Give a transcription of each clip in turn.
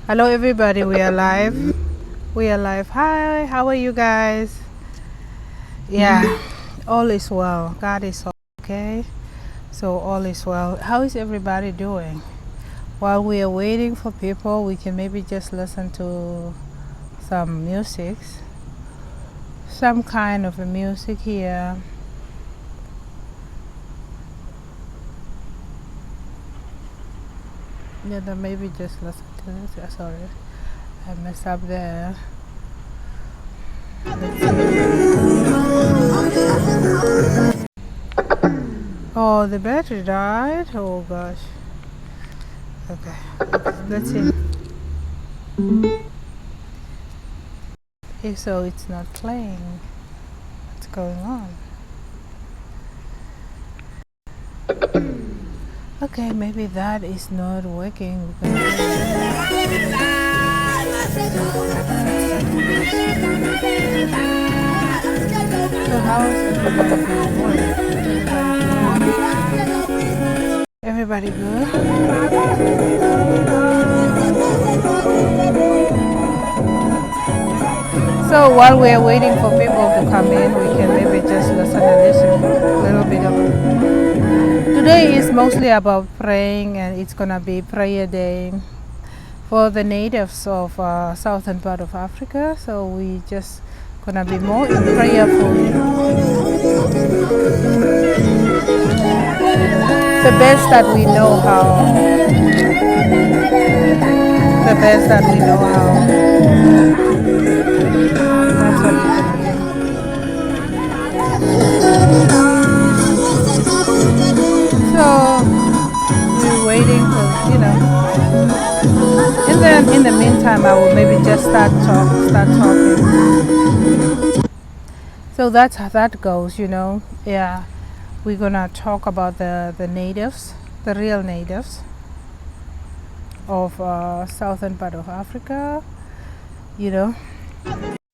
Hello everybody, we are live. We are live. Hi, how are you guys? Yeah, all is well. God is okay. So all is well. How is everybody doing? While we are waiting for people, we can maybe just listen to some music. Some kind of a music here. Yeah, then maybe just listen to this. Yeah, sorry, I messed up there. Oh, the battery died. Oh gosh. Okay, let's see. If so, it's not playing. What's going on? Okay, maybe that is not working. So how is everybody doing? Everybody good? So while we are waiting for people to come in, we can maybe just listen and listen a little bit of it. Today is mostly about praying, and it's gonna be prayer day for the natives of southern part of Africa. So we just gonna be more in prayerful. The best that we know how. The best that we know how. That's what we're gonna do. So we're waiting for, And then in the meantime, I will maybe just start talking. So that's how that goes, Yeah, we're gonna talk about the natives, the real natives of southern part of Africa.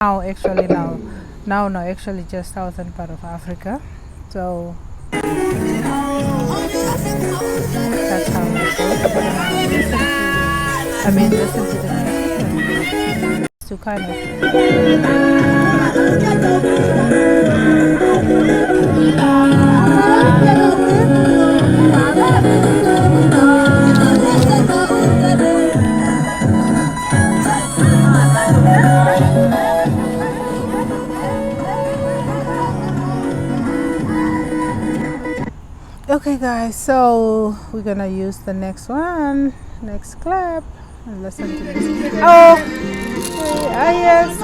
Now actually now actually just southern part of Africa. So that's how it goes. Listen to the music to kind of. Okay guys, so we're gonna use the next next clip, and listen to this. Oh, yes,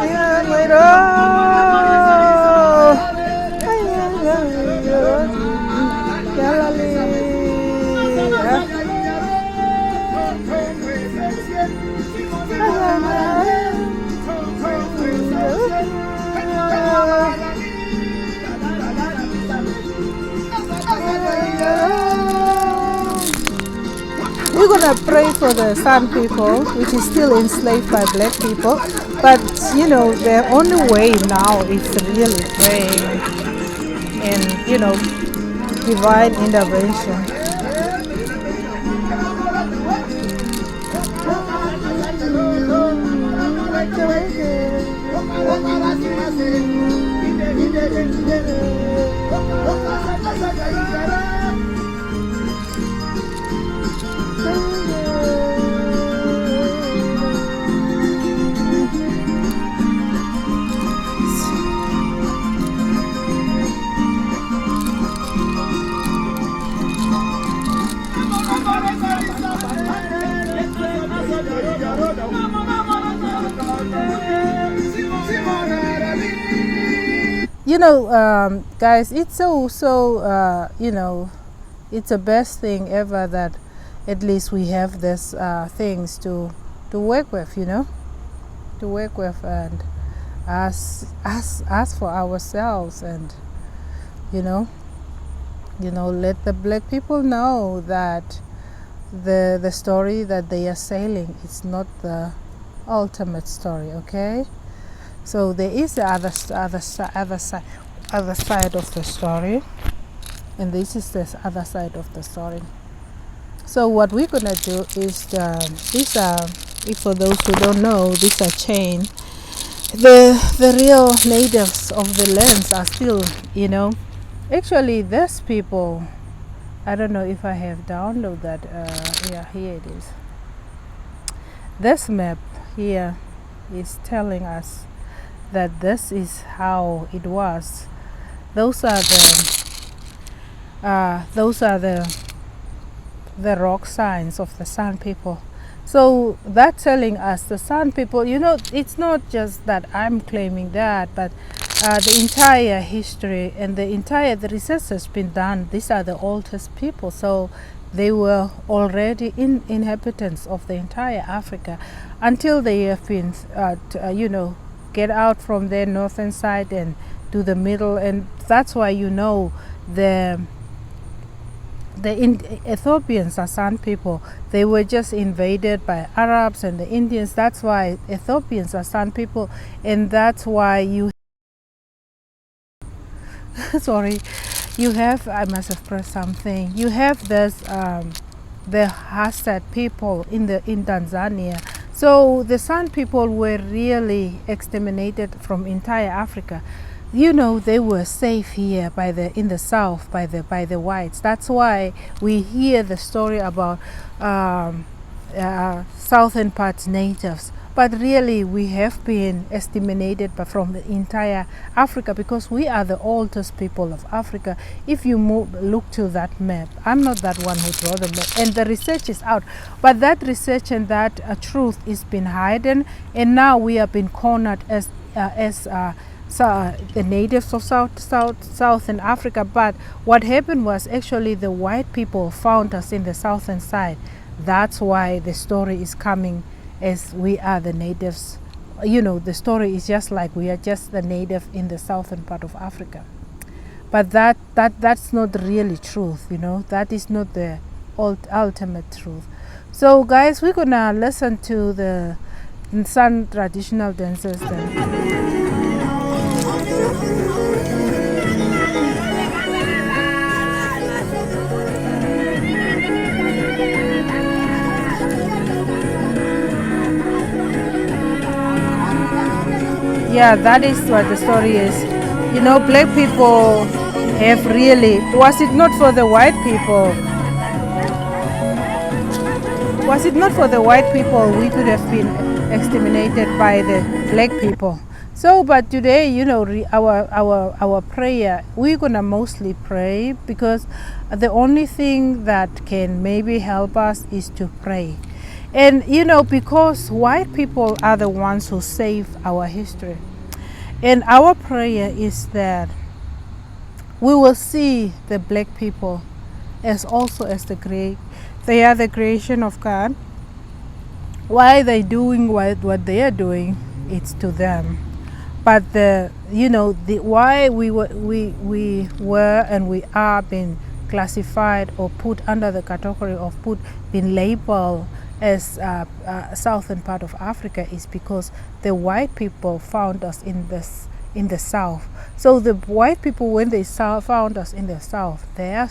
we're gonna pray for the San people, which is still enslaved by black people. But the only way now is really praying and divine intervention. Guys, it's it's the best thing ever that at least we have this things to work with, to work with and ask for ourselves, and let the black people know that the story that they are sailing is not the ultimate story. Okay, so there is the other side of the story, and this is the other side of the story. So what we're gonna do is these are if for those who don't know, these are chain. The real natives of the lands are still, actually these people, I don't know if I have downloaded that. Yeah, here it is. This map here is telling us that this is how it was. Those are the rock signs of the San people. So that's telling us the San people, it's not just that I'm claiming that, but the entire history and the research has been done. These are the oldest people, so they were already inhabitants of the entire Africa until they have been, get out from their northern side and to the middle, and that's why the Ethiopians are San people. They were just invaded by Arabs and the Indians. That's why Ethiopians are San people, and that's why you sorry, you have, I must have pressed something. You have this the Hasad people in Tanzania. So the San people were really exterminated from entire Africa. They were safe here in the south by the whites. That's why we hear the story about southern parts natives. But really, we have been exterminated from the entire Africa because we are the oldest people of Africa. If you look to that map, I'm not that one who draw the map, and the research is out. But that research and that truth is been hidden, and now we have been cornered as the natives of southern Africa. But what happened was actually the white people found us in the southern side. That's why the story is coming as we are the natives. The story is just like we are just the native in the southern part of Africa. But that's not really truth. That is not the ultimate truth. So guys, we're gonna listen to the San traditional dances then. Yeah, that is what the story is. Black people have really, was it not for the white people, we could have been exterminated by the black people. So, but today, our prayer, we're gonna mostly pray because the only thing that can maybe help us is to pray. And because white people are the ones who save our history. And our prayer is that we will see the black people as also as they are the creation of God. Why they doing what they are doing, it's to them. But why we were and we are being classified or put under the category of being labeled as southern part of Africa is because the white people found us in the south. So the white people, when they found us in the south, their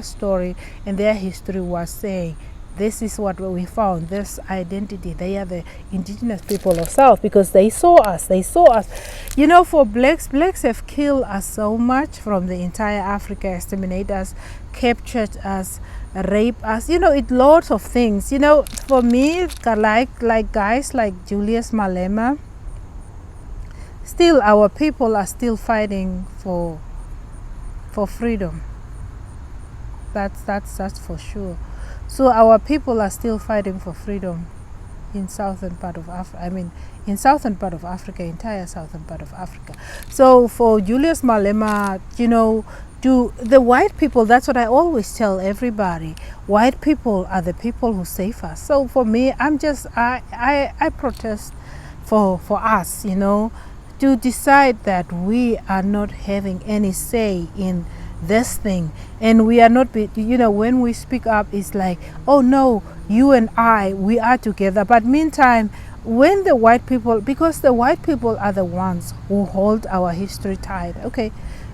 story and their history was saying, this is what we found, this identity. They are the indigenous people of South because they saw us. For blacks have killed us so much from the entire Africa, exterminate us, captured us, rape us, lots of things. For me, like guys like Julius Malema, still our people are still fighting for freedom. That's for sure. So our people are still fighting for freedom in southern part of Africa. In southern part of Africa, entire southern part of Africa. So for Julius Malema, to the white people, that's what I always tell everybody. White people are the people who save us. So for me, I protest for us, to decide that we are not having any say in this thing, and we are not when we speak up, it's like, oh no, you and we are together. But meantime, when the white people, because the white people are the ones who hold our history tight. Okay,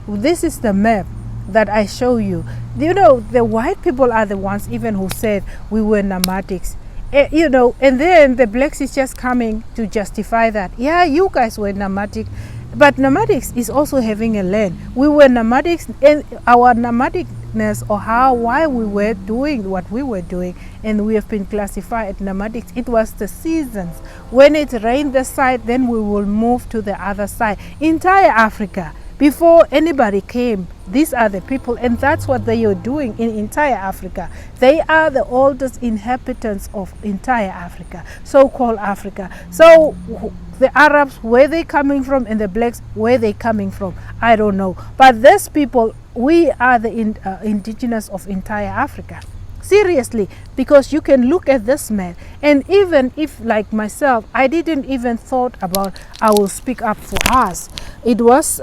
this is the map that I show you. The white people are the ones even who said we were nomadics. You know, and then the blacks is just coming to justify that. Yeah, you guys were nomadic, but nomadics is also having a land. We were nomadics, and our nomadicness, or why we were doing what we were doing, and we have been classified as nomadics. It was the seasons. When it rained this side, then we will move to the other side. Entire Africa, before anybody came, these are the people, and that's what they are doing in entire Africa. They are the oldest inhabitants of entire Africa, so-called Africa. So the Arabs, where they coming from, and the blacks, where they coming from, I don't know. But these people, we are the indigenous of entire Africa. Seriously, because you can look at this man, and even if, like myself, I didn't even thought about I will speak up for us. It was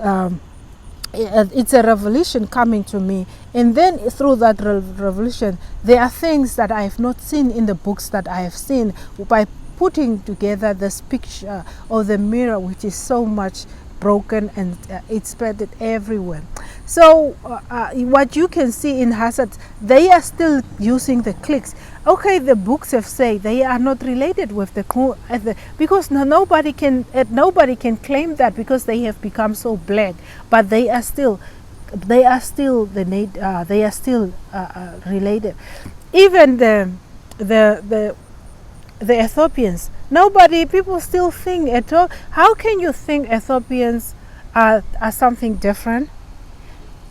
it's a revelation coming to me, and then through that revelation, there are things that I have not seen in the books that I have seen by putting together this picture of the mirror, which is so much broken, and it's spread everywhere. So what you can see in Hazard, they are still using the clicks. Okay, the books have said they are not related with the because nobody can claim that, because they have become so black, but they are still related. Even the Ethiopians, people still think how can you think Ethiopians are something different?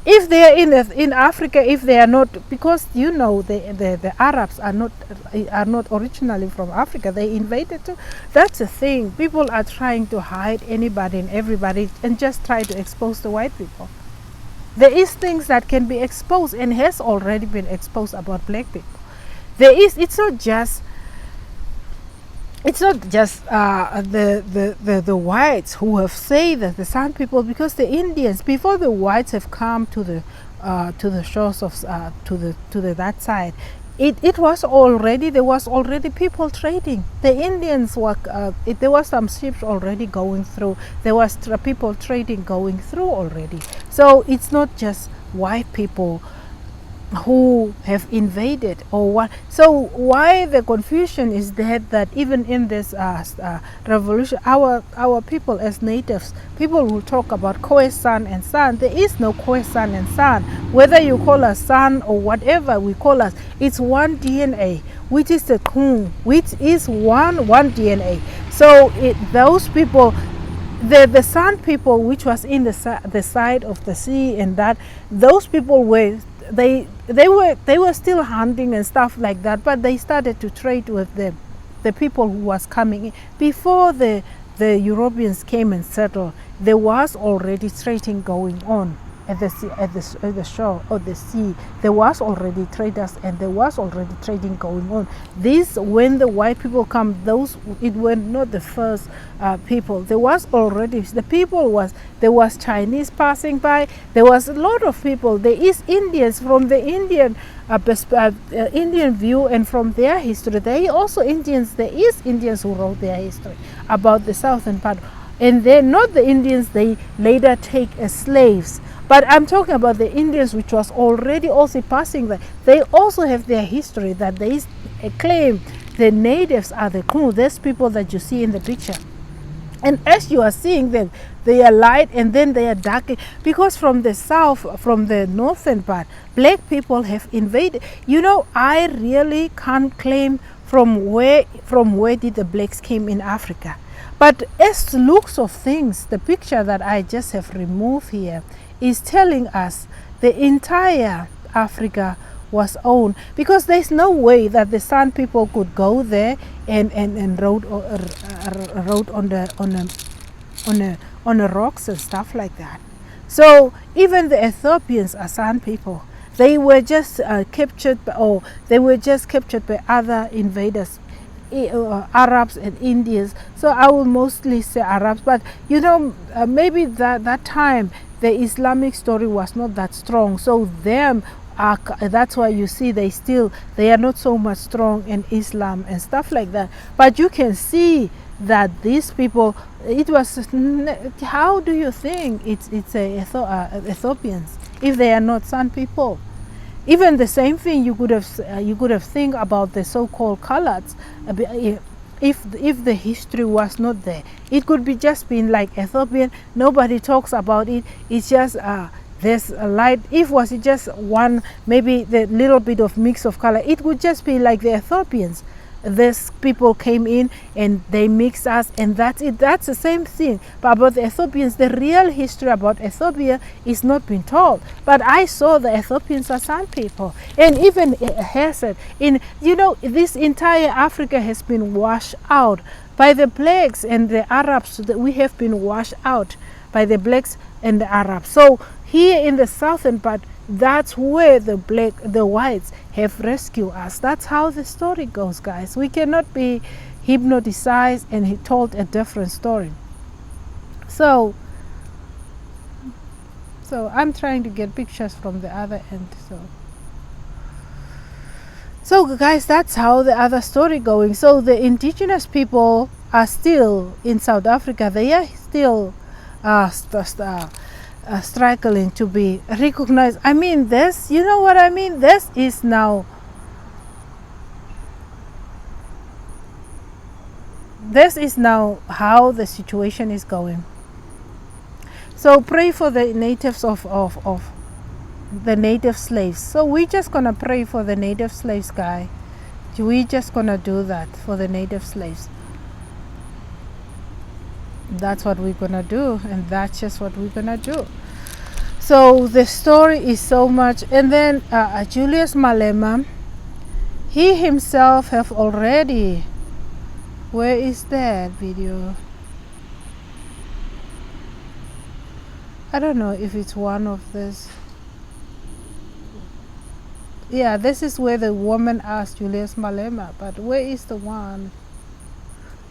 If they are in Africa, if they are not, because you know the Arabs are not originally from Africa, they invaded too. That's the thing. People are trying to hide anybody and everybody and just try to expose the white people. There is things that can be exposed and has already been exposed about black people. It's not just the whites who have said that the San people, because the Indians, before the whites have come to the shores of that side, there was already people trading. The Indians were there was some ships already going through. There was people trading going through already. So it's not just white people who have invaded or what. So why the confusion is that even in this revolution, our people as natives, people will talk about Khoisan and San. There is no Khoisan and San. Whether you call us San or whatever we call us, it's one DNA, which is the Khum, which is one DNA. So those people, the San people, which was in the side of the sea, and that those people were they were still hunting and stuff like that, but they started to trade with the people who was coming in. Before the Europeans came and settled, there was already trading going on at the shore of the sea. There was already traders, and there was already trading going on. When the white people come, it were not the first people. There was already there was Chinese passing by. There was a lot of people. There is Indians from the Indian view, and from their history. There also Indians. There is Indians who wrote their history about the southern part, and they're not the Indians they later take as slaves. But I'm talking about the Indians, which was already also passing there. They also have their history that they claim the natives are the Khmu, these people that you see in the picture. And as you are seeing them, they are light and then they are dark, because from the south, from the northern part, black people have invaded. You know, I really can't claim from where did the blacks came in Africa. But as looks of things, the picture that I just have removed here is telling us the entire Africa was owned, because there's no way that the San people could go there and rode on the rocks and stuff like that. So even the Ethiopians are San people. They were just captured by other invaders, Arabs and Indians. So I will mostly say Arabs, but you know, maybe that time the Islamic story was not that strong. So that's why you see they are not so much strong in Islam and stuff like that. But you can see that these people, it was, how do you think it's Ethiopians if they are not San people? Even the same thing you could have think about the so-called coloreds. If the history was not there, it could be just been like Ethiopian. Nobody talks about it. It's just there's a light. If was it just one, maybe the little bit of mix of color, it would just be like the Ethiopians. These people came in and they mixed us, and that's it. That's the same thing. But about the Ethiopians, the real history about Ethiopia is not being told. But I saw the Ethiopians are some people, and even Hesed. This entire Africa has been washed out by the blacks and the Arabs. That we have been washed out by the blacks and the Arabs. So here in the southern part, that's where the whites have rescued us. That's how the story goes, guys. We cannot be hypnotized and he told a different story. So I'm trying to get pictures from the other end. So guys, that's how the other story going. So the indigenous people are still in South Africa. They are still struggling to be recognized. I mean, this, you know what I mean? This is now how the situation is going. So pray for the natives of the native slaves. So we're just gonna pray for the native slaves, guy. We're just gonna do that for the native slaves. That's what we're gonna do, and that's just what we're gonna do. So the story is so much. And then Julius Malema, he himself have already, where is that video? I don't know if it's one of this. Yeah, this is where the woman asked Julius Malema, but where is the one?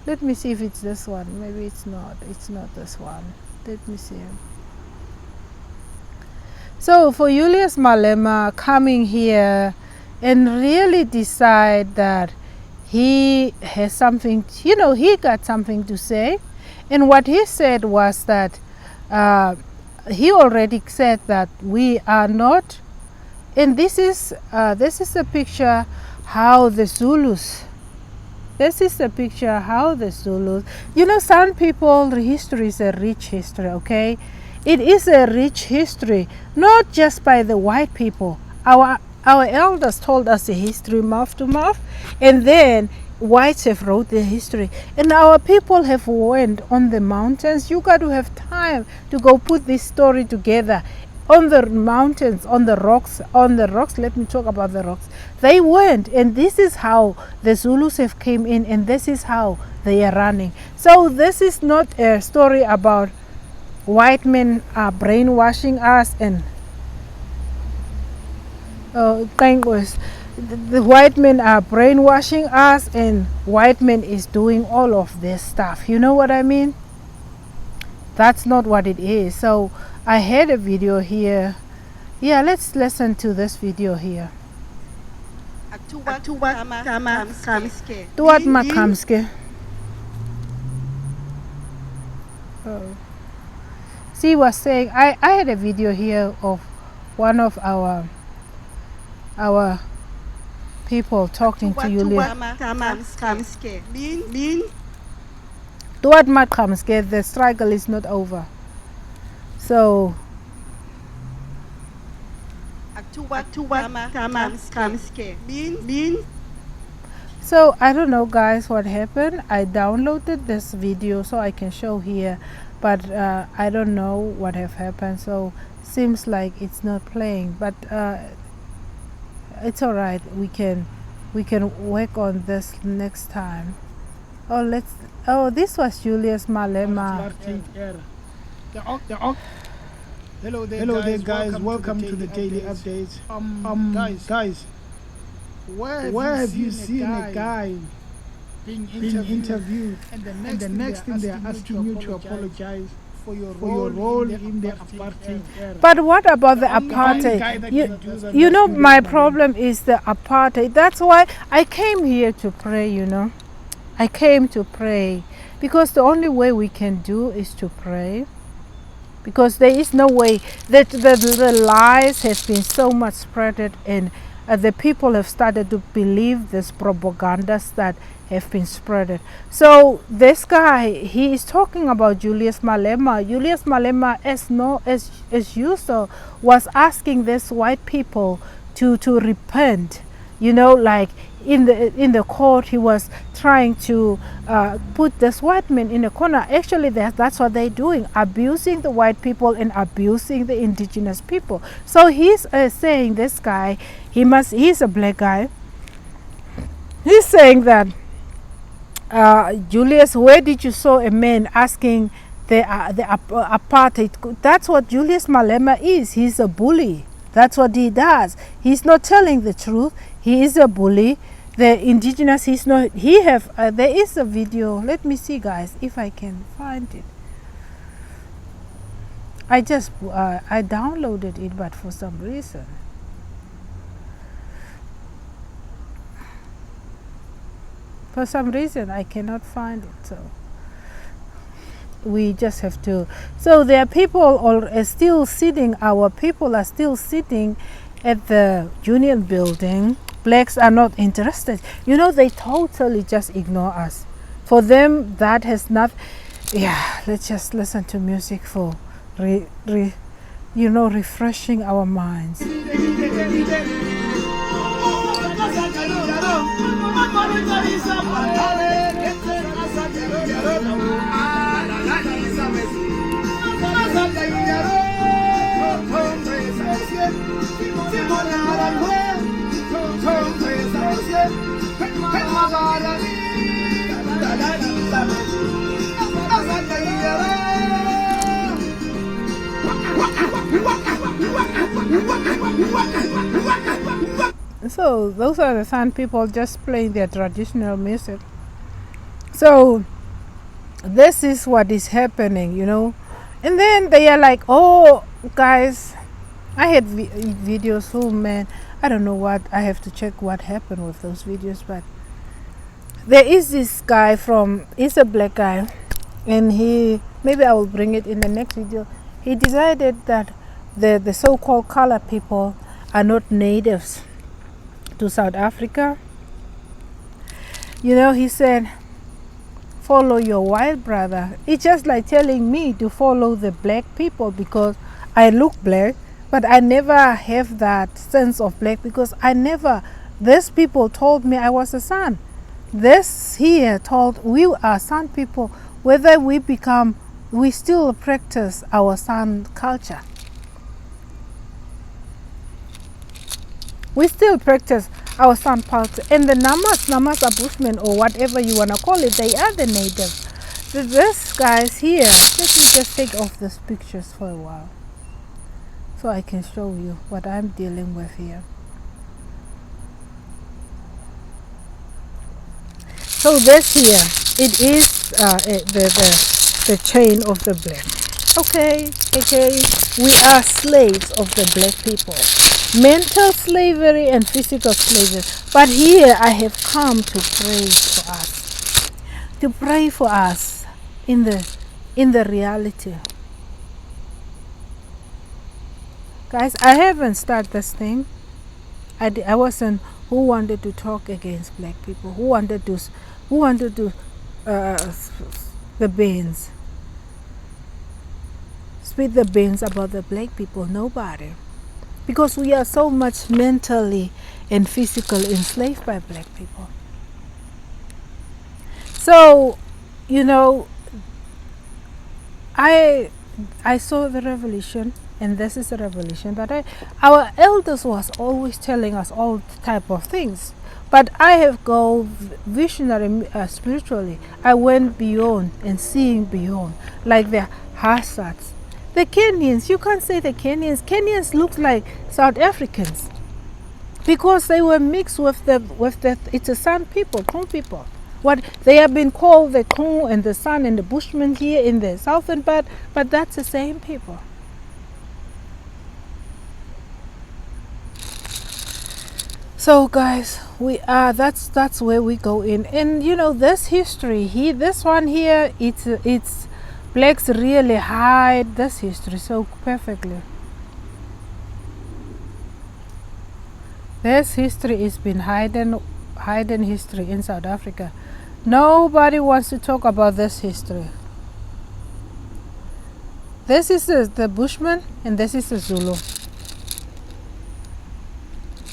Let me see if it's this one. Maybe it's not. It's not this one. Let me see. So for Julius Malema coming here and really decide that he has something, he got something to say. And what he said was that he already said that we are not, and this is a picture how the Zulus, some people, the history is a rich history, okay? It is a rich history, not just by the white people. Our elders told us the history mouth to mouth, and then whites have wrote the history. And our people have went on the mountains. You got to have time to go put this story together. On the mountains, on the rocks, let me talk about the rocks. They went, and this is how the Zulus have came in, and this is how they are running. So this is not a story about white men are brainwashing us and the white men are brainwashing us and white men is doing all of this stuff. You know what I mean? That's not what it is. So I had a video here. Yeah, let's listen to this video here. Tuat Makamske. She was saying, I had a video here of one of our people talking to Julia. Tuat Makamske, the struggle is not over. So I don't know, guys, what happened. I downloaded this video so I can show here, but I don't know what have happened. So seems like it's not playing, but it's all right. We can work on this next time. This was Julius Malema. Hello there, guys. Welcome to the daily updates. Guys, where have you seen a guy being interviewed and the next thing they are asking you to apologize for your role in the apartheid era? But what about the apartheid? You know, my problem is the apartheid. That's why I came here to pray, I came to pray because the only way we can do is to pray. because there is no way that the lies have been so much spreaded, and the people have started to believe this propagandas that have been spreaded. So this guy, he is talking about Julius Malema. Julius Malema, as usual, was asking these white people to repent. You know, like in the court, he was trying to put this white man in a corner. Actually, that's what they're doing, abusing the white people and abusing the indigenous people. So he's saying, this guy, he's a black guy. He's saying that, Julius, where did you saw a man asking the apartheid? That's what Julius Malema is. He's a bully. That's what he does. He's not telling the truth. He is a bully. The indigenous, he's not. He have. There is a video. Let me see, guys, if I can find it. I downloaded it, but for some reason. For some reason, I cannot find it. So we just have to. So there are people still sitting. Our people are still sitting at the Union Building. Blacks are not interested. You know, they totally just ignore us. For them, that has not. Yeah, let's just listen to music for, refreshing our minds. So those are the San people just playing their traditional music. So this is what is happening, you know. And then they are like, oh, guys, I had videos. Oh man, I don't know what, I have to check what happened with those videos. But there is this guy he's a black guy, and maybe I will bring it in the next video. He decided that the so-called colored people are not natives to South Africa. You know, he said, follow your white brother. It's just like telling me to follow the black people because I look black, but I never have that sense of black because these people told me I was a San. This here told we are San people, whether we still practice our San culture. We still practice our San culture. And the Namas are Bushmen or whatever you want to call it, they are the natives. So this guys here, let me just take off these pictures for a while so I can show you what I'm dealing with here. So this here, it is the chain of the black. Okay, we are slaves of the black people. Mental slavery and physical slavery. But here I have come to pray for us. To pray for us in the reality. Guys, I haven't started this thing. I wasn't who wanted to talk against black people. Who wanted to the beans. Spit the beans about the black people. Nobody. Because we are so much mentally and physically enslaved by black people. So, you know, I saw the revolution, and this is a revolution. But our elders was always telling us all type of things. But I have gone visionary spiritually. I went beyond and seeing beyond, like the Hassats. The Kenyans, you can't say the Kenyans. Kenyans look like South Africans because they were mixed with the it's a San people, Kong people. What they have been called the Kong and the San and the Bushmen here in the southern part, but that's the same people. So guys, that's where we go in, and you know this history here, this one here, it's blacks really hide this history so perfectly. This history has been hidden history in South Africa. Nobody wants to talk about this history. This is the Bushman and this is the Zulu.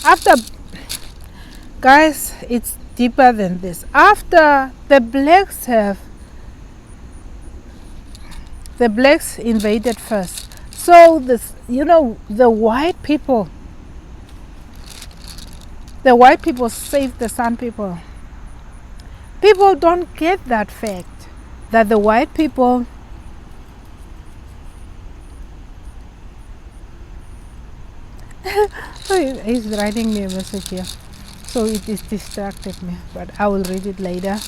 After, guys, it's deeper than this. After the blacks invaded first. So this, the white people saved the San people. People don't get that fact, that the white people he's writing me a message here, so it is distracted me, but I will read it later.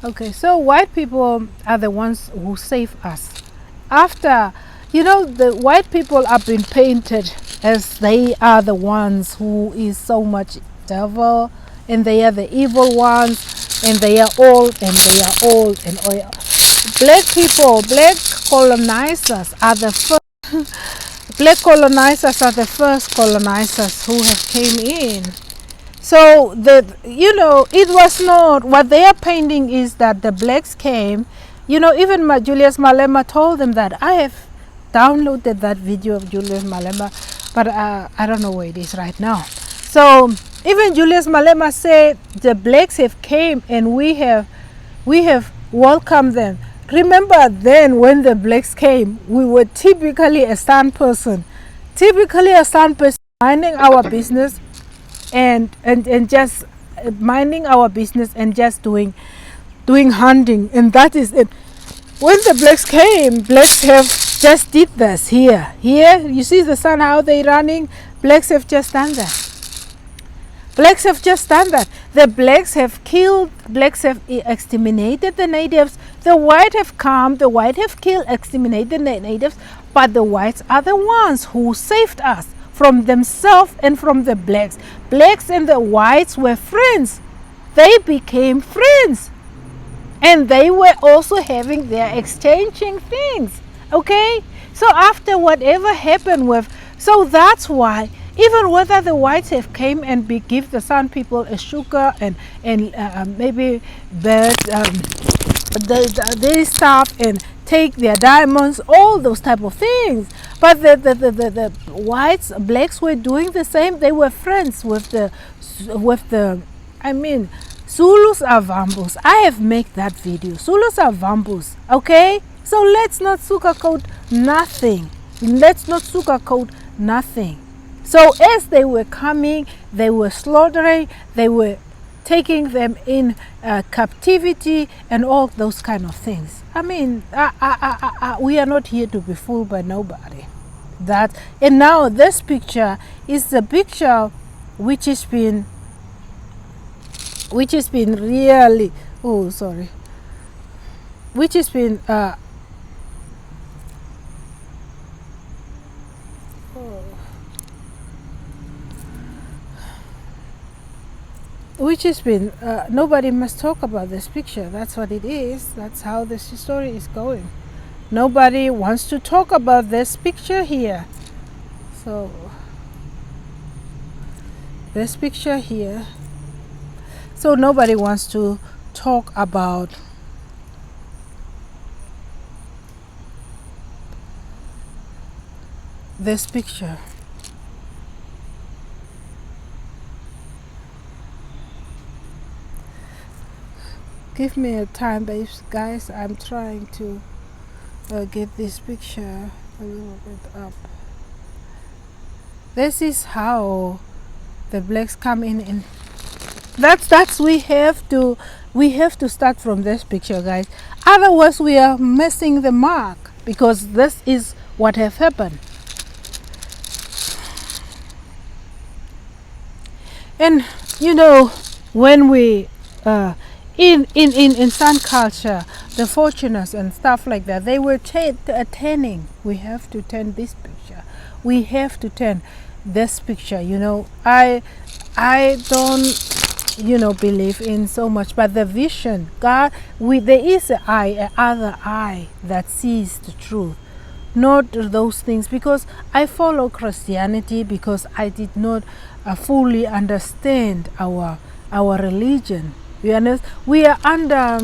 Okay, so white people are the ones who save us. After, the white people have been painted as they are the ones who is so much devil, and they are the evil ones, and they are old, and they are old, and oil. Black people, black colonizers are the first. Black colonizers are the first colonizers who have came in. So it was not what they are painting is that the blacks came. Even Julius Malema told them that. I have downloaded that video of Julius Malema, but I don't know where it is right now. So even Julius Malema said the blacks have came and we have welcomed them. Remember then when the blacks came, we were typically a San person, minding our business and just minding our business and just doing hunting, and that is it. When the blacks came, blacks have just did this here. You see the sun, how they running. Blacks have just done that. The blacks have killed, blacks have exterminated the natives. The white have come, the white have killed, exterminated the natives, but the whites are the ones who saved us from themselves and from the blacks. Blacks and the whites were friends. They became friends. And they were also having their exchanging things. Okay? So after whatever happened so that's why even whether the whites have came and give the San people a sugar and maybe birds, they stuff and take their diamonds, all those type of things. But the whites, blacks were doing the same. They were friends with the Zulus are Vambus. I have made that video. Zulus are Vambus. Okay? So let's not sugarcoat nothing. So as they were coming, they were slaughtering, they were taking them in captivity and all those kind of things. We are not here to be fooled by nobody. And now this picture is the picture which has been really, which has been nobody must talk about this picture. That's what it is. That's how this story is going. Nobody wants to talk about this picture here. So this picture here. So nobody wants to talk about this picture. Give me a time, babes, guys. I'm trying to get this picture a little bit up. This is how the blacks come in, and that's we have to start from this picture, guys. Otherwise we are missing the mark, because this is what have happened. And when we in San culture, the fortuners and stuff like that, they were tanning. We have to tan this picture. We have to tan. this picture. I don't believe in so much, but the vision, God, there is an eye, another eye that sees the truth, not those things. Because I follow Christianity because I did not fully understand our religion. We are under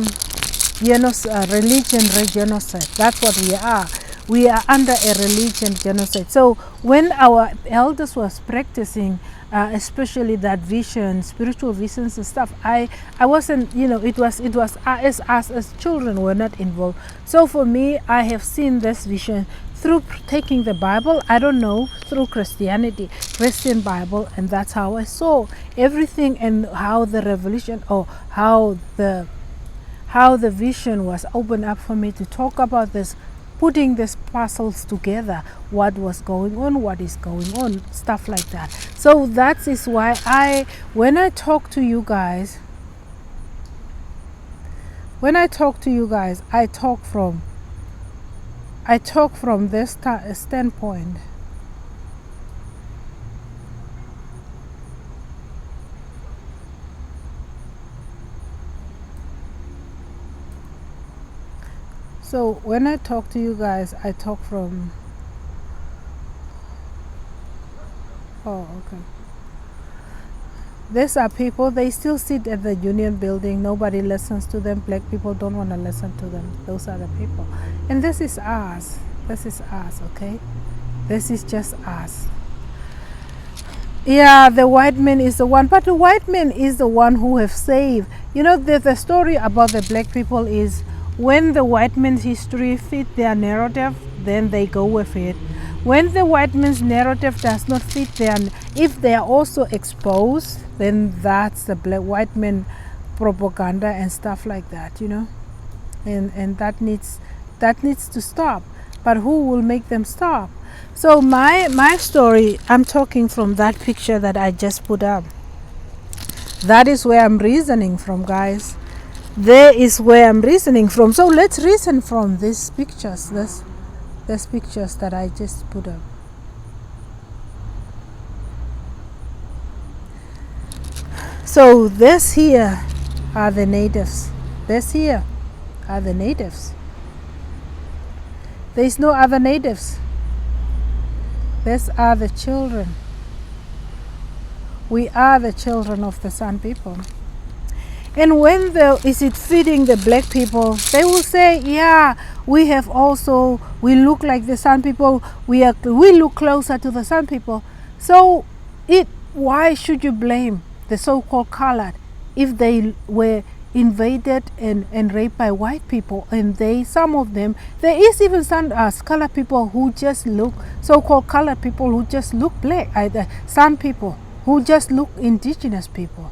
religion genocide. That's what we are. We are under a religion genocide. So when our elders was practicing, especially that vision, spiritual visions and stuff, I wasn't, it was us as children were not involved. So for me, I have seen this vision through taking the Bible, I don't know, through Christianity, Christian Bible, and that's how I saw everything, and how the revelation, or how the vision was opened up for me to talk about this, putting these puzzles together, what was going on, what is going on, stuff like that. So that is why when I talk to you guys, I talk from this standpoint. So when I talk to you guys, I talk from... Oh, okay. These are people, they still sit at the union building. Nobody listens to them. Black people don't want to listen to them. Those are the people. And this is us. This is us, okay? This is just us. Yeah, the white man is the one. But the white man is the one who have saved. The story about the black people is, when the white man's history fit their narrative, then they go with it. When the white man's narrative does not fit them, if they are also exposed, then that's the white man propaganda and stuff like that, and that needs to stop. But who will make them stop? So my story, I'm talking from that picture that I just put up. That is where I'm reasoning from, guys. There is where I'm reasoning from. So let's reason from these pictures. These pictures that I just put up. So this here are the natives. This here are the natives. There is no other natives. These are the children. We are the children of the San people. And when is it feeding the black people, they will say, yeah, we look like the San people, we look closer to the San people. So why should you blame the so-called colored if they were invaded and raped by white people? And some of them, there is even some colored people who just look, so-called colored people who just look black, San people who just look indigenous people.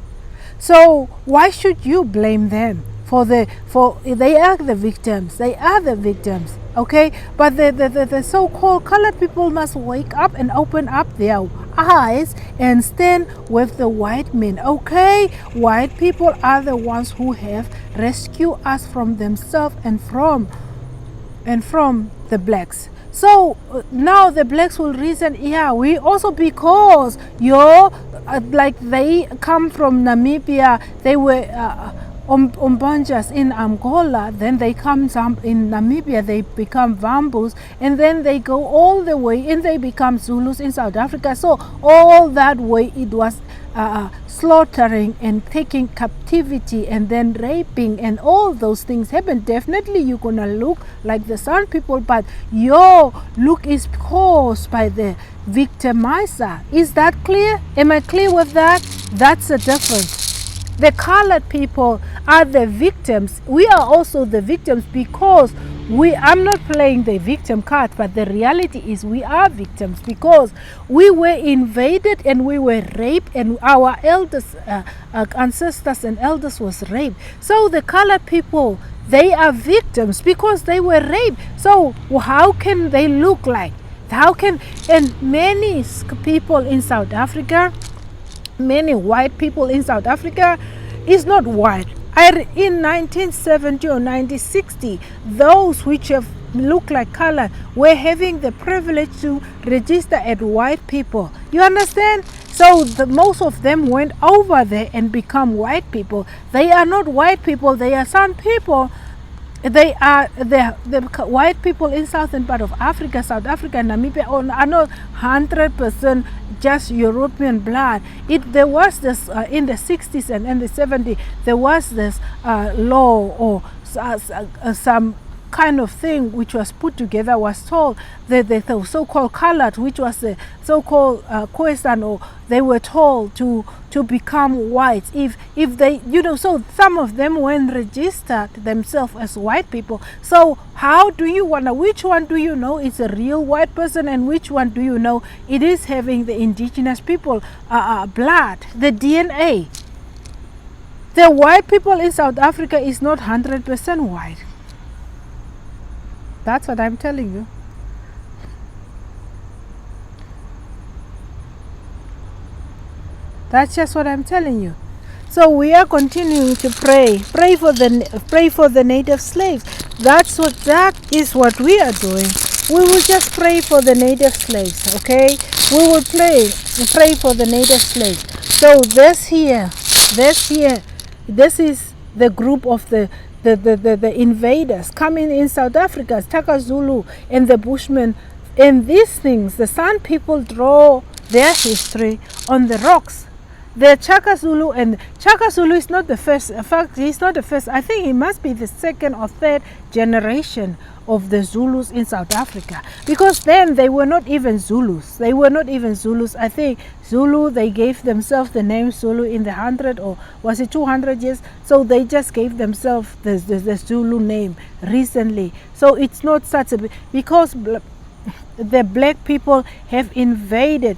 So why should you blame them for they are the victims? They are the victims, okay? But the so-called colored people must wake up and open up their eyes and stand with the white men, okay? White people are the ones who have rescued us from themselves and from the blacks. So now the blacks will reason, yeah, we also, because like they come from Namibia, they were Umbanjas in Angola, then they come in Namibia, they become Vambus, and then they go all the way and they become Zulus in South Africa. So all that way it was slaughtering and taking captivity and then raping and all those things happen. Definitely you're gonna look like the San people, but your look is caused by the victimizer. Is that clear? Am I clear with that? That's the difference. The colored people are the victims. We are also the victims because I'm not playing the victim card, but the reality is we are victims because we were invaded and we were raped, and our elders, ancestors and elders was raped. So the colored people, they are victims because they were raped. So how can they look like? And many people in South Africa, many white people in South Africa is not white. In 1970 or 1960, those which have look like color were having the privilege to register as white people. You understand? So most of them went over there and become white people. They are not white people. They are some people. They are the white people in southern part of Africa, South Africa, Namibia, are not 100% just European blood. There was this in the 60s and in the 70s. There was this law or some kind of thing which was put together, was told that the so-called colored, which was the so-called Khoisan, or they were told to become whites if they, so some of them when registered themselves as white people. So how do you wanna, which one do you know is a real white person and which one do you know it is having the indigenous people blood, the DNA? The white people in South Africa is not 100% white. That's what I'm telling you. That's just what I'm telling you. So we are continuing to pray for the native slaves. That is what we are doing. We will just pray for the native slaves, okay? We will pray for the native slaves. So this is the group of the invaders coming in South Africa, Taka Zulu and the Bushmen. And these things, the San people draw their history on the rocks. The Chaka Zulu, and Chaka Zulu is not the first. In fact, he's not the first. I think he must be the second or third generation of the Zulus in South Africa, because then they were not even Zulus. They were not even Zulus. I think Zulu, they gave themselves the name Zulu in the 100 or was it 200 years? So they just gave themselves the Zulu name recently. So it's not such a, because the black people have invaded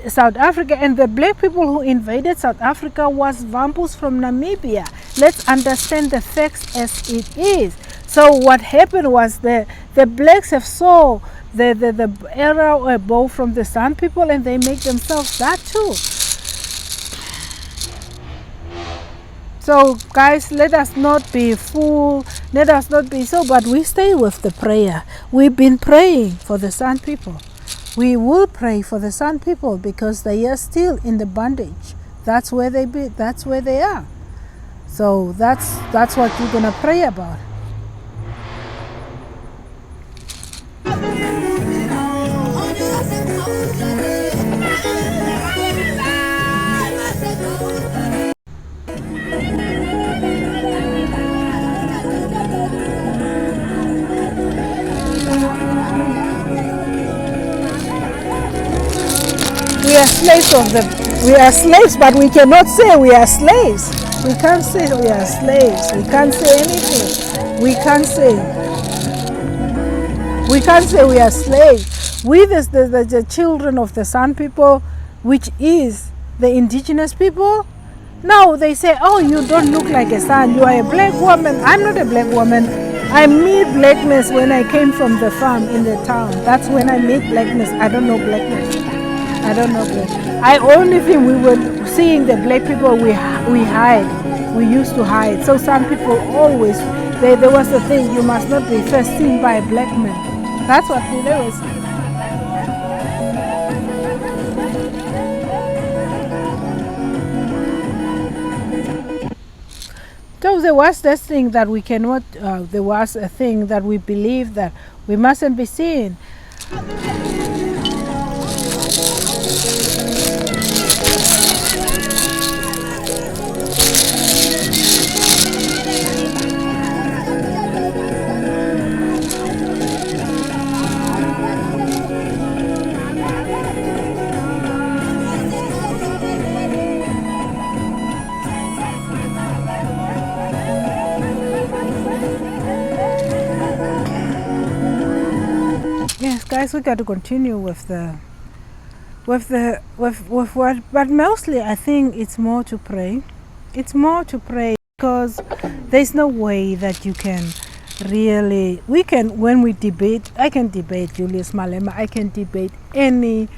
South Africa, and the black people who invaded South Africa was Vampus from Namibia. Let's understand the facts as it is. So what happened was the blacks have saw the era or bow from the San people, and they make themselves that too. So guys, let us not be fooled, let us not be so, but we stay with the prayer. We've been praying for the San people. We will pray for the San people because they are still in the bondage. That's where they be. That's where they are. So that's what we're gonna pray about. We are slaves of the. We are slaves, but we cannot say we are slaves. We can't say we are slaves. We can't say anything. We can't say. We can't say we are slaves. We the children of the San people, which is the indigenous people. Now they say, oh, you don't look like a San. You are a black woman. I'm not a black woman. I meet blackness when I came from the farm in the town. That's when I meet blackness. I don't know blackness. I don't know black. I only think we were seeing the black people, we hide. We used to hide. So some people always, there was a thing, you must not be first seen by a black man. That's what they were saying. So there was this thing that we cannot, there was a thing that we believe that we mustn't be seen. Guys, we got to continue with what, but mostly I think it's more to pray. It's more to pray because there's no way that you can really, we can, when we debate, I can debate Julius Malema, I can debate any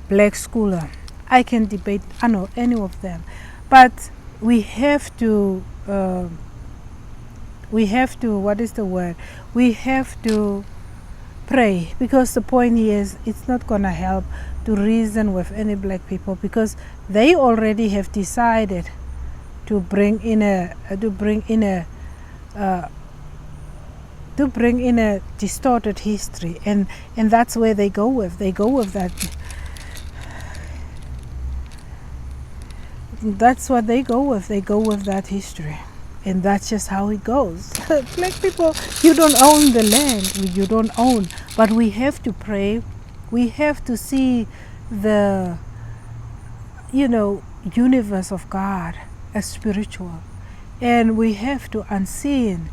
black schooler, I can debate, I know, any of them, but we have to, what is the word? We have to pray, because the point here is it's not going to help to reason with any black people, because they already have decided to bring in a distorted history, and that's where they go with that. That's what they go with. They go with that history, and that's just how it goes. Black people, you don't own the land. You don't own, but we have to pray. We have to see the, universe of God as spiritual, and we have to unseen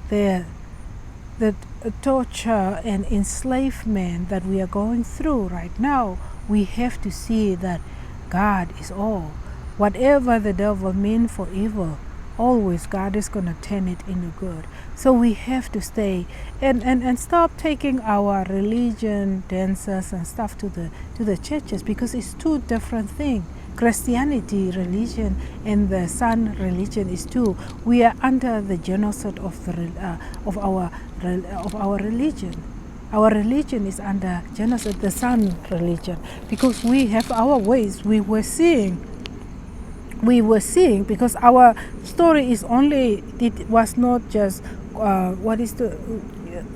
the torture and enslavement that we are going through right now. We have to see that God is all. Whatever the devil means for evil, always God is going to turn it into good. So we have to stay and stop taking our religion, dances and stuff to the churches, because it's two different things. Christianity religion and the Sun religion is two. We are under the genocide of our religion. Our religion is under genocide, the Sun religion, because we have our ways. We were seeing, because our story is only, it was not just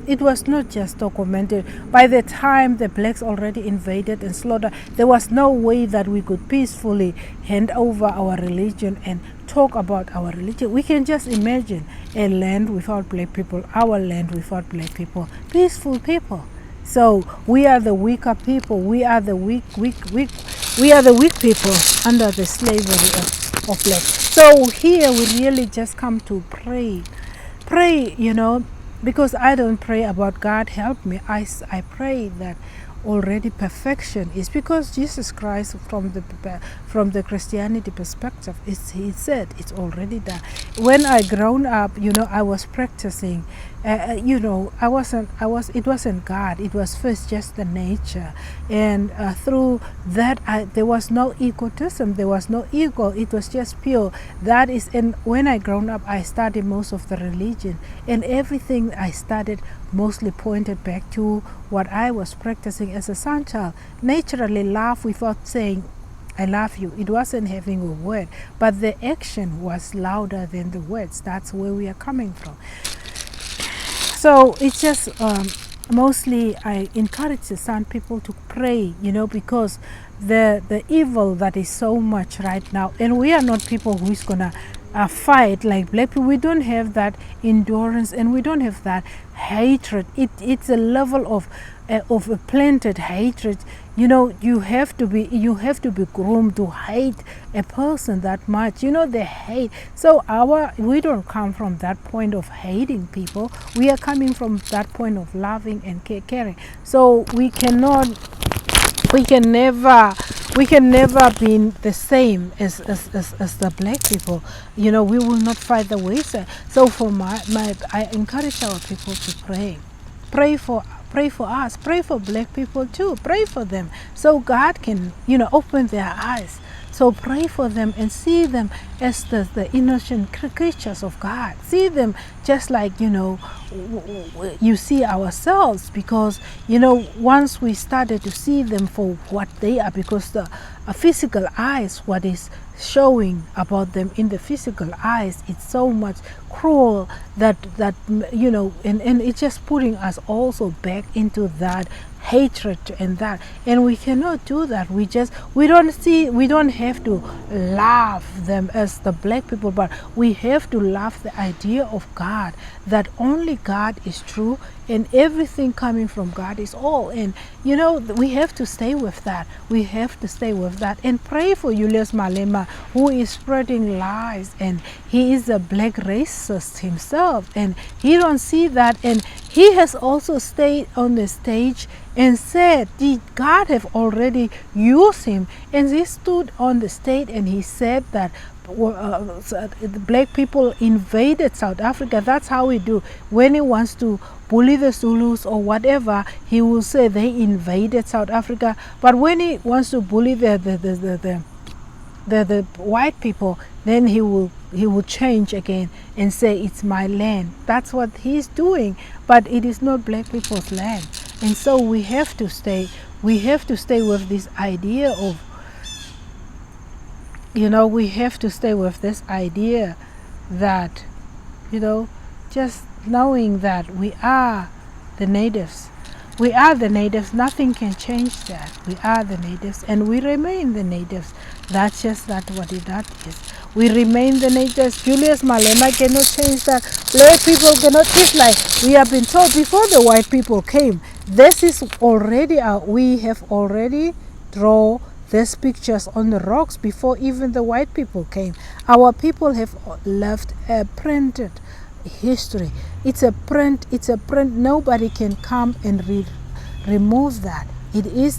it was not just documented. By the time the blacks already invaded and slaughtered, there was no way that we could peacefully hand over our religion and talk about our religion. We can just imagine a land without black people, our land without black people, peaceful people. So we are the weaker people. We are the weak. We are the weak people under the slavery of black. So here we really just come to pray, because I don't pray about God help me. I pray that already perfection is, because Jesus Christ, from the Christianity perspective, he said it's already done. When I grown up, I was practicing. It wasn't God. It was first just the nature, and through that there was no egotism. There was no ego. It was just pure. That is, and when I grown up, I studied most of the religion, and everything I studied mostly pointed back to what I was practicing as a son child. Naturally, love without saying I love you. It wasn't having a word, but the action was louder than the words. That's where we are coming from. So it's just mostly I encourage the San people to pray, because the evil that is so much right now, and we are not people who is gonna fight like black people. We don't have that endurance, and we don't have that hatred. It's a level of a planted hatred. You have to be groomed to hate a person that much. They hate. So we don't come from that point of hating people. We are coming from that point of loving and caring. So we can never be the same as the black people. We will not fight the ways. So for I encourage our people to pray for us, pray for black people too, pray for them, so God can open their eyes. So pray for them and see them as the innocent creatures of God. See them just like you see ourselves, because once we started to see them for what they are, because the physical eyes, what is showing about them in the physical eyes, it's so much cruel that and it's just putting us also back into that hatred and we cannot do that. We don't have to love them as the black people, but we have to love the idea of God, that only God is true and everything coming from God is all. And we have to stay with that. We have to stay with that and pray for Julius Malema, who is spreading lies, and he is a black racist himself, and he don't see that. And he has also stayed on the stage and said God have already used him, and he stood on the stage and he said that the black people invaded South Africa. That's how we do. When he wants to bully the Zulus or whatever, he will say they invaded South Africa. But when he wants to bully the white people, then he will change again and say it's my land. That's what he's doing, but it is not black people's land. And so we have to stay with this idea of, we have to stay with this idea that, just knowing that we are the natives. We are the natives. Nothing can change that. We are the natives and we remain the natives. That's just what that is. We remain the natives. Julius Malema cannot change that. Black people cannot. It's like we have been told before the white people came. This is already, we have already drawn these pictures on the rocks before even the white people came. Our people have left a printed history. It's a print. Nobody can come and remove that. It is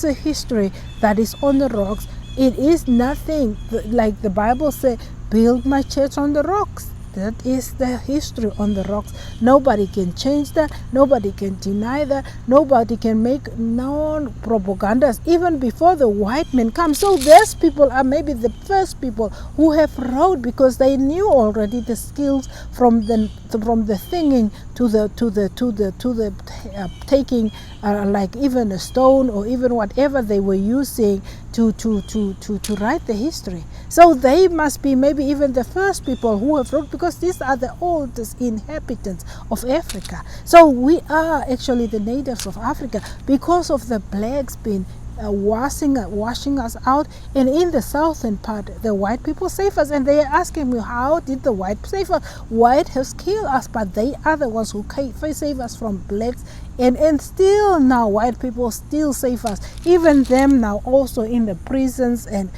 a history that is on the rocks. It is nothing, like the Bible says, build my church on the rocks. That is the history on the rocks. Nobody can change that. Nobody can deny that. Nobody can make non-propagandas even before the white men come. So those people are maybe the first people who have wrote, because they knew already the skills from the singing to the taking like even a stone or even whatever they were using to write the history. So they must be maybe even the first people who have wrote, because these are the oldest inhabitants of Africa. So we are actually the natives of Africa because of the blacks being washing us out. And in the southern part, the white people save us, and they are asking me, how did the white save us? White has killed us, but they are the ones who save us from blacks. And still now white people still save us, even them now also in the prisons and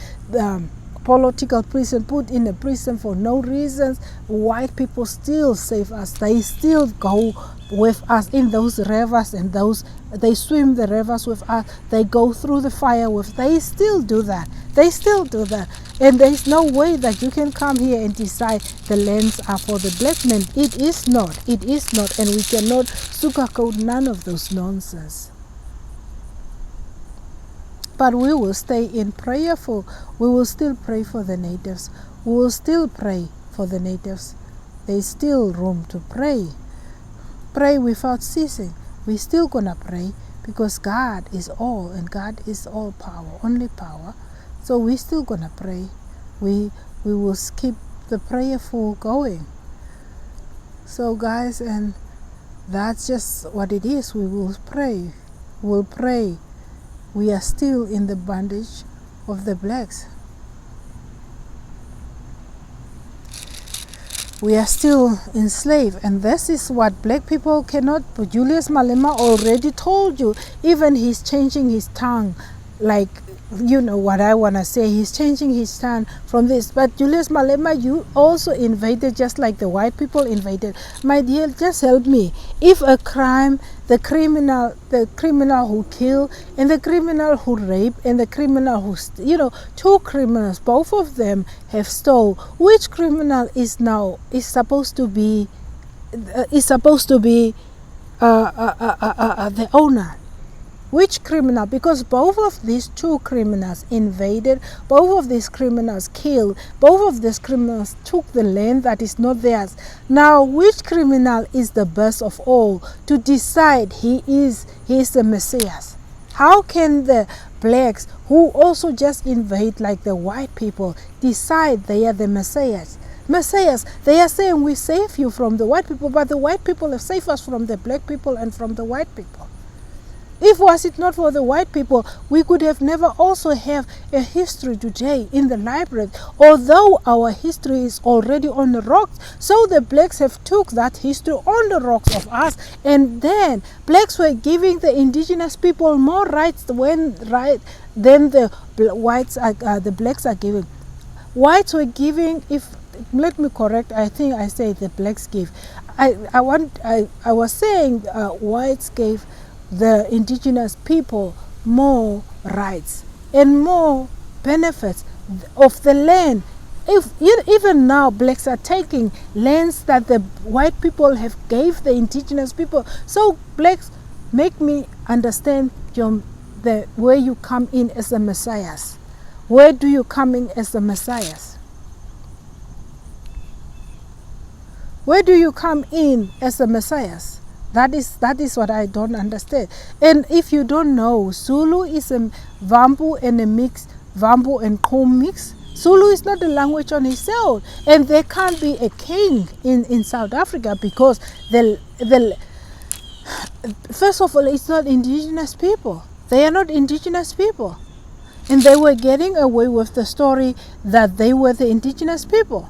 political prison, put in a prison for no reasons. White people still save us. They still go with us in those rivers, and they swim the rivers with us. They go through the fire with. They still do that. And there is no way that you can come here and decide the lands are for the black men. It is not, and we cannot sugarcoat none of those nonsense. But we will stay in prayerful. We will still pray for the natives. We will still pray for the natives. There is still room to pray. Pray without ceasing. We're still gonna pray, because God is all, and God is all power, only power. So we're still gonna pray. We will keep the prayerful going. So guys, and that's just what it is. We will pray. We'll pray. We are still in the bondage of the blacks. We are still enslaved, and this is what black people cannot. But Julius Malema already told you. Even he's changing his tongue, like, you know what I want to say. He's changing his tongue from this. But Julius Malema, you also invaded just like the white people invaded. My dear, just help me. If a crime, the criminal who kill, and the criminal who rape, and the criminal who, two criminals, both of them have stole. Which criminal is supposed to be the owner? Which criminal? Because both of these two criminals invaded, both of these criminals killed, both of these criminals took the land that is not theirs. Now, which criminal is the best of all to decide he is the Messiah? How can the blacks, who also just invade like the white people, decide they are the Messiahs? They are saying we save you from the white people, but the white people have saved us from the black people and from the white people. If was it not for the white people, we could have never also have a history today in the library, although our history is already on the rocks. So the blacks have took that history on the rocks of us, and then blacks were giving the indigenous people more rights than the whites the blacks are giving. Whites were giving, let me correct, I think I say the blacks give. I was saying whites gave the indigenous people more rights and more benefits of the land. Even now blacks are taking lands that the white people have gave the indigenous people. So blacks, make me understand where you come in as the messiahs. Where do you come in as the messiahs? Where do you come in as the messiahs? That is what I don't understand. And if you don't know, Zulu is a Vampu and a mix, Vampu and Kom mix. Zulu is not a language on its own, and there can't be a king in South Africa because the first of all, it's not indigenous people. They are not indigenous people, and they were getting away with the story that they were the indigenous people.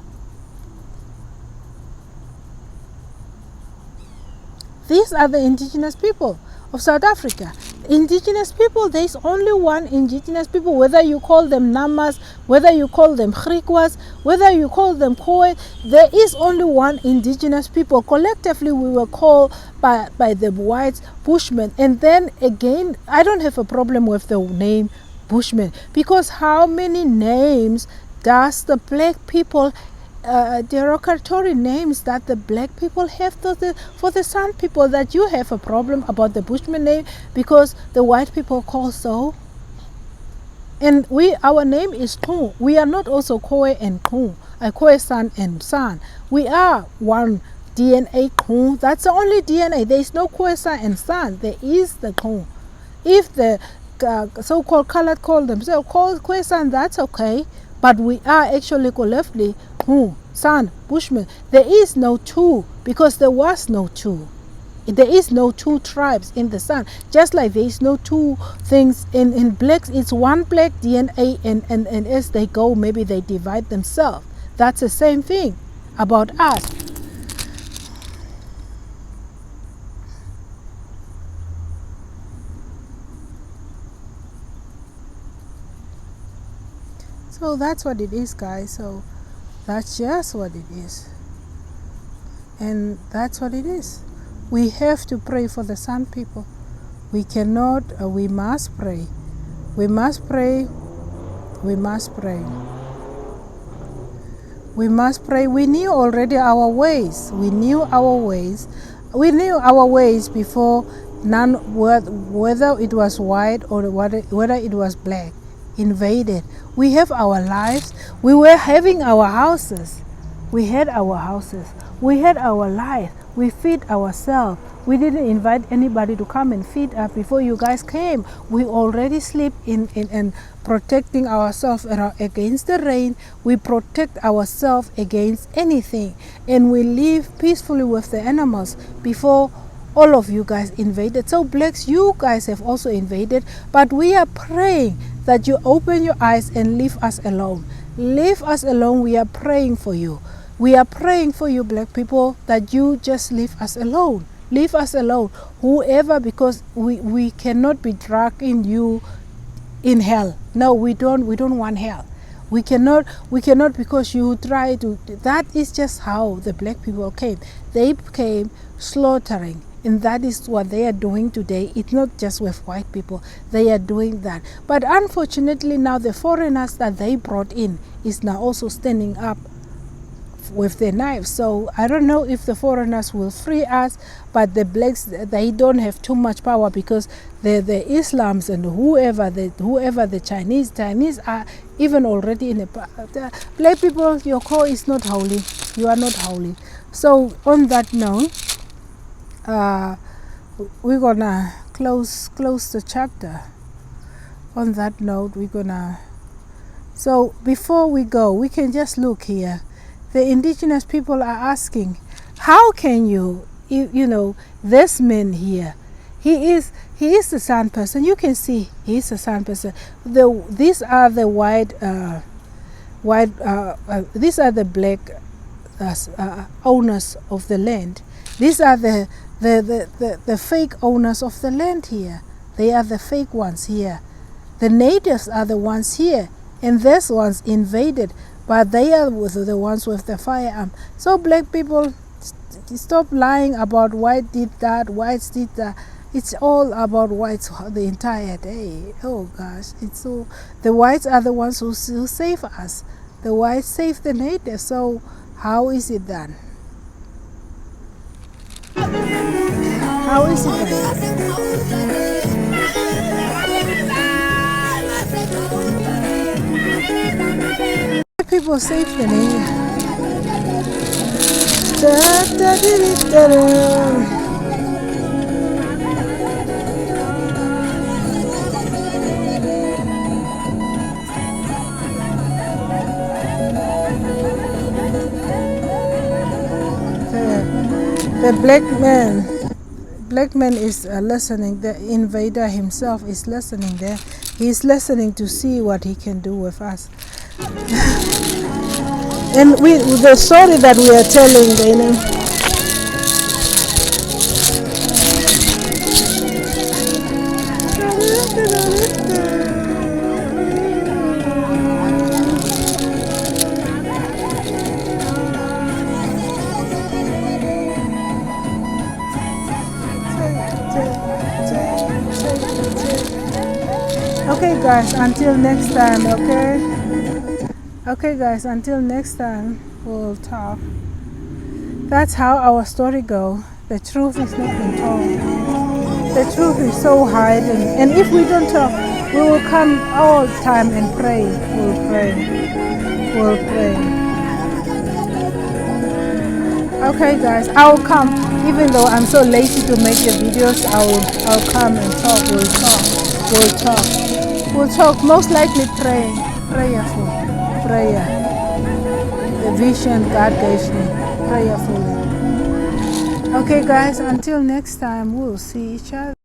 These are the indigenous people of South Africa. Indigenous people, there is only one indigenous people, whether you call them Namas, whether you call them Griquas, whether you call them Khoi, there is only one indigenous people. Collectively, we were called by the whites Bushmen. And then again, I don't have a problem with the name Bushmen, because how many names does the black people derogatory names that the black people have for the San people, that you have a problem about the Bushman name because the white people call so? And our name is Khun. We are not also Khoi and Khun, Khoi San and San. We are one DNA Khun. That's the only DNA. There is no Khoi San and San. There is the Khun. If the so-called colored call themselves Khoi San, that's okay. But we are actually collectively San, Bushman. There is no two, because there was no two. There is no two tribes in the San. Just like there is no two things in blacks. It's one black DNA, and as they go, maybe they divide themselves. That's the same thing about us. So that's what it is, guys. So that's just what it is. And that's what it is. We have to pray for the San people. We cannot, we must pray. We must pray. We must pray. We must pray. We knew already our ways. We knew our ways. We knew our ways before, whether it was white or whether it was black, invaded. We have our lives. We were having our houses. We had our houses. We had our life. We feed ourselves. We didn't invite anybody to come and feed us before you guys came. We already sleep in protecting ourselves against the rain. We protect ourselves against anything. And we live peacefully with the animals before all of you guys invaded. So blacks, you guys have also invaded, but we are praying that you open your eyes and leave us alone. Leave us alone. We are praying for you. We are praying for you, black people, that you just leave us alone. Leave us alone. Whoever, because we cannot be dragging you in hell. No, we don't want hell. We cannot because you try to. That is just how the black people came. They came slaughtering. And that is what they are doing today. It's not just with white people. They are doing that. But unfortunately now the foreigners that they brought in is now also standing up with their knives. So I don't know if the foreigners will free us, but the blacks, they don't have too much power, because the Islams and whoever the Chinese are even already in the black people. Your core is not holy. You are not holy. So on that note, we're gonna close the chapter. On that note, we're gonna, so before we go, we can just look here. The indigenous people are asking, how can you know, this man here, he is the San person. You can see he's a San person. These are the these are the black owners of the land. These are the fake owners of the land here. They are the fake ones here. The natives are the ones here, and these ones invaded, but they are the ones with the firearm. So black people, stop lying about white did that, whites did that. It's all about whites the entire day. Oh gosh, it's so. The whites are the ones who save us. The whites save the natives. So how is it done? How is it done? People save the natives. black man is listening. The invader himself is listening there. He's listening to see what he can do with us. And the story that we are telling, you know. Okay guys, until next time, okay? Okay guys, until next time, we'll talk. That's how our story goes. The truth is not been told. The truth is so hidden. And if we don't talk, we will come all the time and pray. We'll pray. We'll pray. Okay guys, I'll come. Even though I'm so lazy to make the videos, I'll come and talk. We'll talk. We'll talk. We'll talk. Most likely praying. Prayerful. Prayer. The vision God gave me. Prayerfully. Okay guys, until next time, we'll see each other.